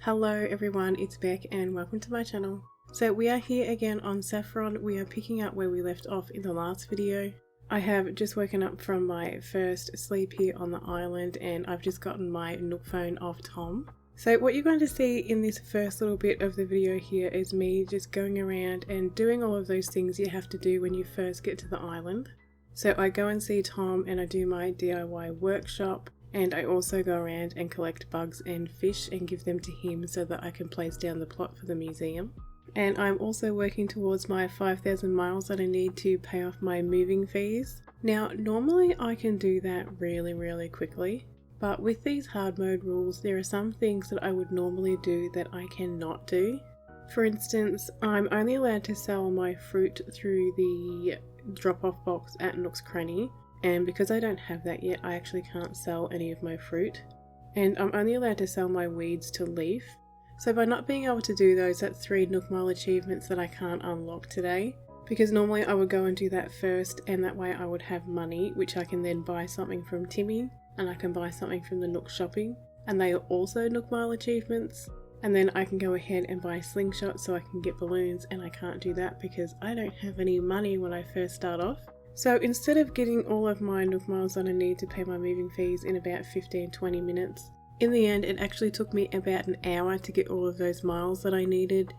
Hello everyone, it's Beck and welcome to my channel. So we are here again on Saffron. We are picking up where we left off in the last video. I have just woken up from my first sleep here on the island and I've just gotten my Nook phone off Tom. So what you're going to see in this first little bit of the video here is me just going around and doing all of those things you have to do when you first get to the island. So I go and see Tom and I do my DIY workshop. And I also go around and collect bugs and fish and give them to him so that I can place down the plot for the museum. And I'm also working towards my 5,000 miles that I need to pay off my moving fees. Now, normally I can do that really quickly, but with these hard mode rules, there are some things that I would normally do that I cannot do. For instance, I'm only allowed to sell my fruit through the drop-off box at Nook's Cranny. And because I don't have that yet, I actually can't sell any of my fruit. And I'm only allowed to sell my weeds to Leaf. So by not being able to do those, that's 3 Nook Mile achievements that I can't unlock today. Because normally I would go and do that first, and that way I would have money, which I can then buy something from Timmy, and I can buy something from the Nook shopping. And they are also Nook Mile achievements. And then I can go ahead and buy Slingshot so I can get balloons, and I can't do that because I don't have any money when I first start off. So instead of getting all of my Nook Miles that I need to pay my moving fees in about 15-20 minutes, in the end it actually took me about an hour to get all of those miles that I needed,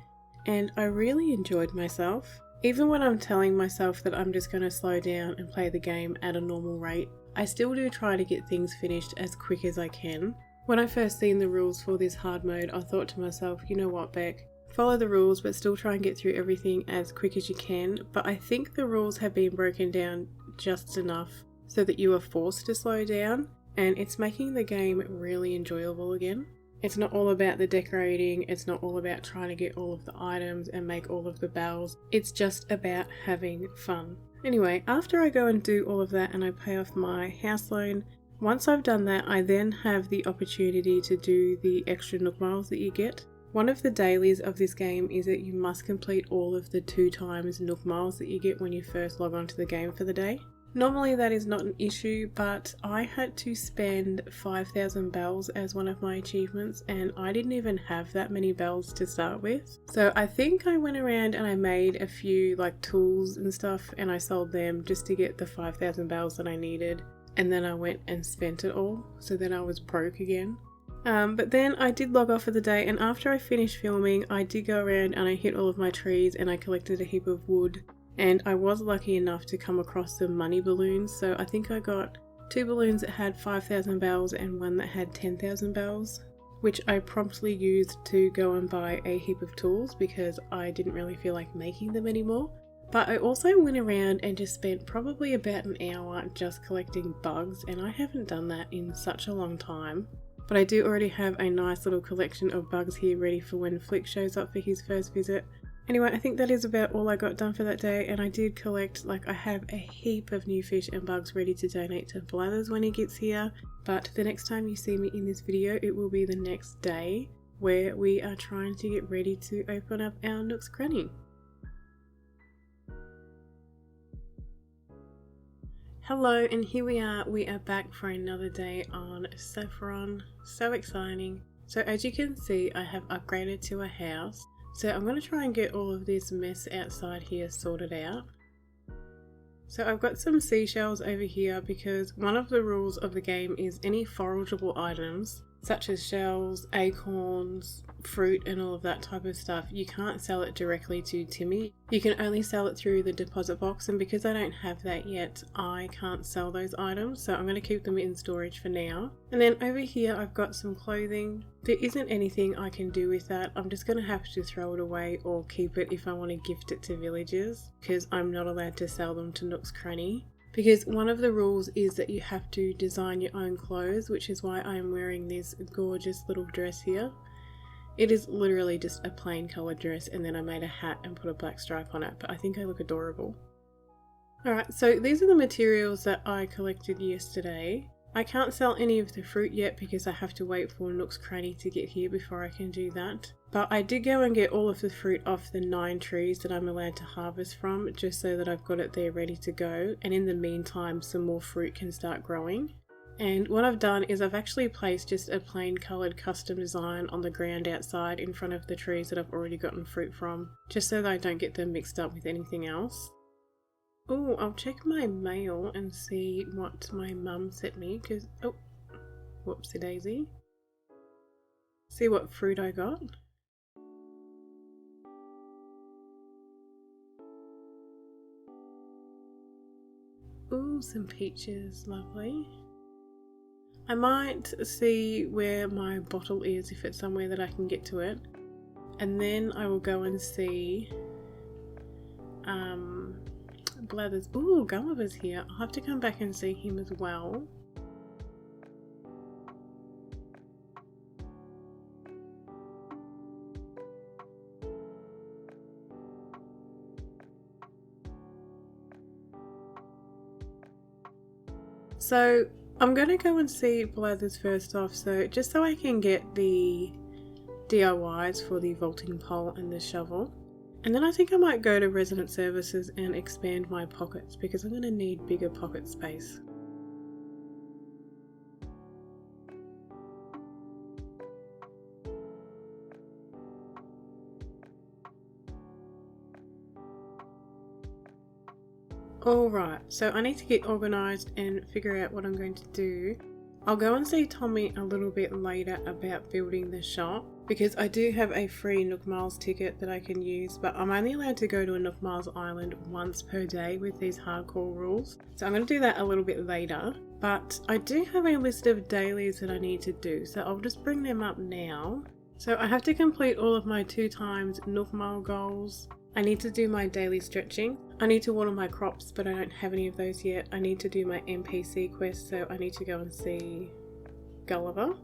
and I really enjoyed myself. Even when I'm telling myself that I'm just going to slow down and play the game at a normal rate, I still do try to get things finished as quick as I can. When I first seen the rules for this hard mode, I thought to myself, you know what, Beck? Follow the rules but still try and get through everything as quick as you can, but I think the rules have been broken down just enough so that you are forced to slow down, and it's making the game really enjoyable again. It's not all about the decorating, it's not all about trying to get all of the items and make all of the bells, it's just about having fun. Anyway, after I go and do all of that and I pay off my house loan, once I've done that I then have the opportunity to do the extra Nook Miles that you get. One of the dailies of this game is that you must complete all of the 2 times Nook Miles that you get when you first log on to the game for the day. Normally that is not an issue, but I had to spend 5,000 bells as one of my achievements and I didn't even have that many bells to start with. So I think I went around and I made a few tools and stuff and I sold them just to get the 5,000 bells that I needed, and then I went and spent it all, so then I was broke again. But then I did log off for the day, and after I finished filming I did go around and I hit all of my trees and I collected a heap of wood, and I was lucky enough to come across some money balloons. So I think I got 2 balloons that had 5,000 bells and 1 that had 10,000 bells, which I promptly used to go and buy a heap of tools because I didn't really feel like making them anymore. But I also went around and just spent probably about an hour just collecting bugs, and I haven't done that in such a long time. But I do already have a nice little collection of bugs here ready for when Flick shows up for his first visit. Anyway, I think that is about all I got done for that day, and I did collect, I have a heap of new fish and bugs ready to donate to Blathers when he gets here. But the next time you see me in this video, it will be the next day where we are trying to get ready to open up our Nook's Cranny. Hello, and here we are back for another day on Saffron. So exciting. So as you can see, I have upgraded to a house. So I'm going to try and get all of this mess outside here sorted out. So I've got some seashells over here because one of the rules of the game is any forageable items, such as shells, acorns, fruit and all of that type of stuff, you can't sell it directly to Timmy. You can only sell it through the deposit box, and because I don't have that yet, I can't sell those items, so I'm going to keep them in storage for now. And then over here I've got some clothing. There isn't anything I can do with that. I'm just going to have to throw it away or keep it if I want to gift it to villagers, because I'm not allowed to sell them to Nook's Cranny. Because one of the rules is that you have to design your own clothes, which is why I'm wearing this gorgeous little dress here. It is literally just a plain coloured dress, and then I made a hat and put a black stripe on it, but I think I look adorable. Alright, so these are the materials that I collected yesterday. I can't sell any of the fruit yet because I have to wait for Nook's Cranny to get here before I can do that. But I did go and get all of the fruit off the 9 trees that I'm allowed to harvest from, just so that I've got it there ready to go, and in the meantime some more fruit can start growing. And what I've done is I've actually placed just a plain coloured custom design on the ground outside in front of the trees that I've already gotten fruit from, just so that I don't get them mixed up with anything else. Oh, I'll check my mail and see what my mum sent me, because, oh, whoopsie daisy. See what fruit I got. Ooh, some peaches, lovely. I might see where my bottle is, if it's somewhere that I can get to it. And then I will go and see Blathers. Ooh, Gulliver's here. I'll have to come back and see him as well. So I'm going to go and see Blathers first off, so just so I can get the DIYs for the vaulting pole and the shovel. And then I think I might go to Resident Services and expand my pockets, because I'm going to need bigger pocket space. Alright, so I need to get organised and figure out what I'm going to do. I'll go and see Tommy a little bit later about building the shop, because I do have a free Nook Miles ticket that I can use, but I'm only allowed to go to a Nook Miles island once per day with these hardcore rules. So I'm going to do that a little bit later, but I do have a list of dailies that I need to do, so I'll just bring them up now. So I have to complete all of my 2x Nook Mile goals. I need to do my daily stretching. I need to water my crops, but I don't have any of those yet. I need to do my NPC quest, so I need to go and see Gulliver.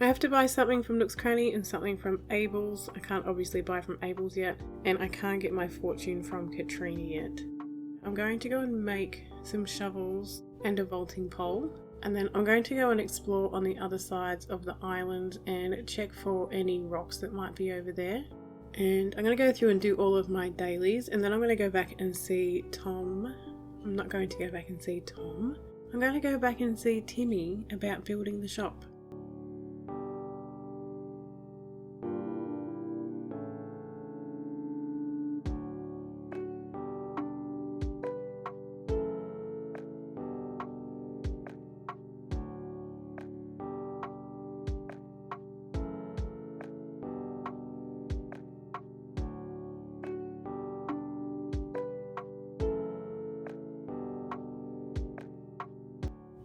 I have to buy something from Nook's Cranny and something from Abel's. I can't obviously buy from Abel's yet, and I can't get my fortune from Katrina yet. I'm going to go and make some shovels and a vaulting pole, and then I'm going to go and explore on the other sides of the island and check for any rocks that might be over there. And I'm going to go through and do all of my dailies, and then I'm going to go back and see Tom. I'm not going to go back and see Tom. I'm going to go back and see Timmy about building the shop.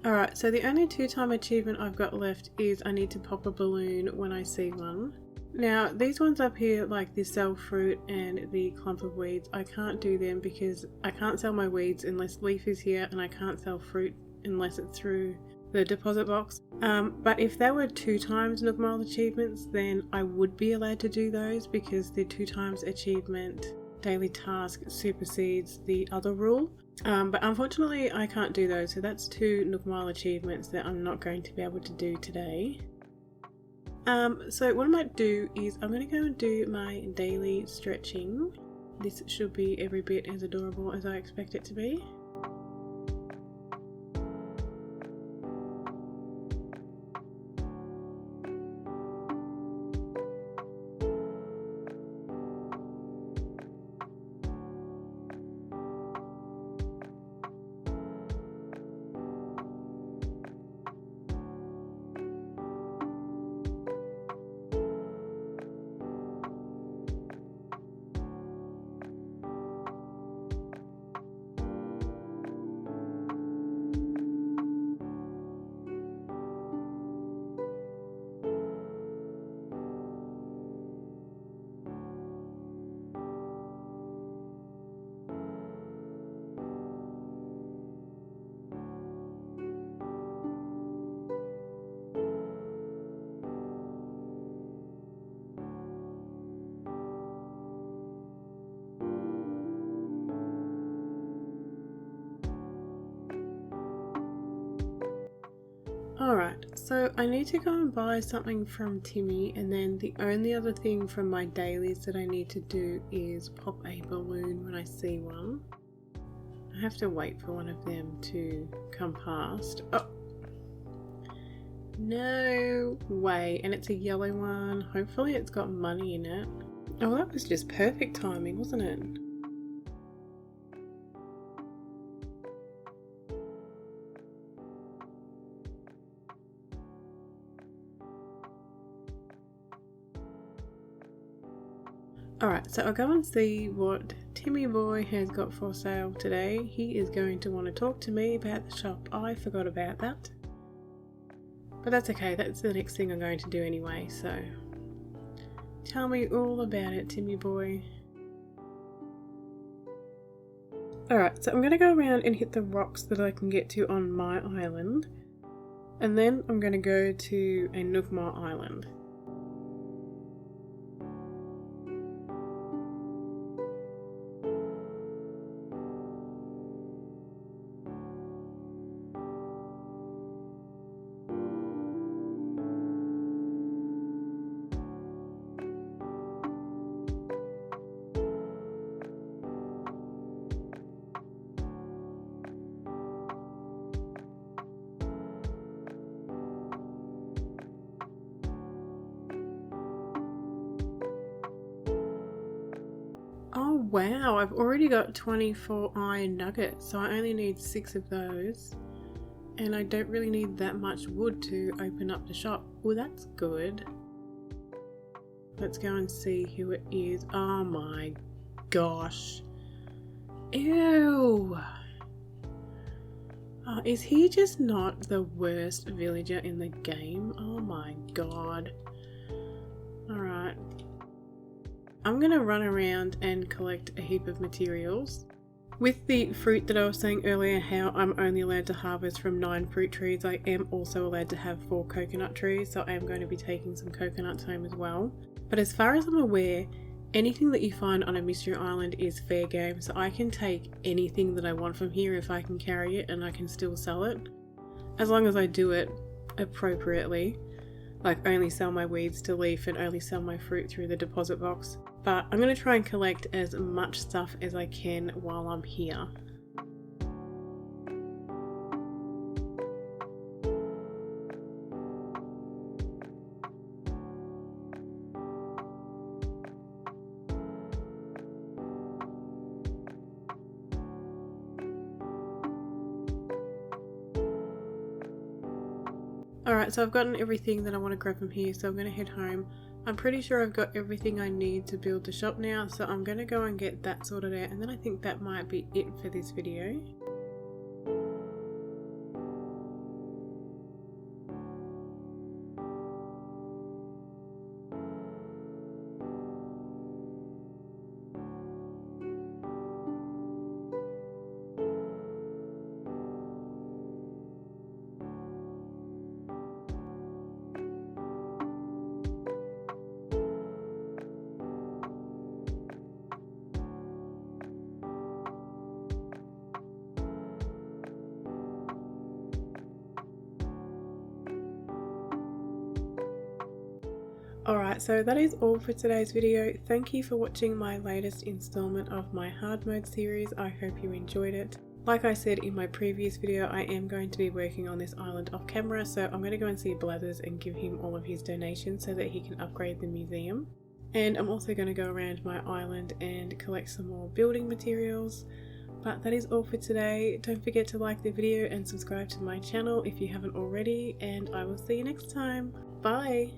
Alright, so the only 2-time achievement I've got left is I need to pop a balloon when I see one. Now, these ones up here, like the sell fruit and the clump of weeds, I can't do them because I can't sell my weeds unless Leaf is here, and I can't sell fruit unless it's through the deposit box. But if there were 2x Nook Mile achievements, then I would be allowed to do those, because the 2x achievement daily task supersedes the other rule. But unfortunately I can't do those, so that's 2 Nook Mile achievements that I'm not going to be able to do today. So what I might do is I'm going to go and do my daily stretching. This should be every bit as adorable as I expect it to be. Alright, so I need to go and buy something from Timmy, and then the only other thing from my dailies that I need to do is pop a balloon when I see one. I have to wait for one of them to come past. Oh! No way. And it's a yellow one. Hopefully it's got money in it. Oh, that was just perfect timing, wasn't it? Alright, so I'll go and see what Timmy Boy has got for sale today. He is going to want to talk to me about the shop. I forgot about that. But that's okay, that's the next thing I'm going to do anyway, so tell me all about it, Timmy Boy. Alright, so I'm going to go around and hit the rocks that I can get to on my island. And then I'm going to go to a Nookmar island. Oh wow, I've already got 24 iron nuggets, so I only need 6 of those. And I don't really need that much wood to open up the shop. Well, that's good. Let's go and see who it is. Oh my gosh. Ew. Oh, is he just not the worst villager in the game? Oh my god. Alright. I'm gonna run around and collect a heap of materials. With the fruit that I was saying earlier, how I'm only allowed to harvest from 9 fruit trees, I am also allowed to have 4 coconut trees, so I am going to be taking some coconuts home as well. But as far as I'm aware, anything that you find on a mystery island is fair game, so I can take anything that I want from here if I can carry it and I can still sell it. As long as I do it appropriately. Like only sell my weeds to leaf and only sell my fruit through the deposit box. But I'm going to try and collect as much stuff as I can while I'm here. Alright, so I've gotten everything that I want to grab from here, so I'm going to head home. I'm pretty sure I've got everything I need to build the shop now, so I'm going to go and get that sorted out, and then I think that might be it for this video. Alright, so that is all for today's video. Thank you for watching my latest installment of my hard mode series. I hope you enjoyed it. Like I said in my previous video, I am going to be working on this island off camera, so I'm going to go and see Blathers and give him all of his donations so that he can upgrade the museum. And I'm also going to go around my island and collect some more building materials. But that is all for today. Don't forget to like the video and subscribe to my channel if you haven't already, and I will see you next time. Bye!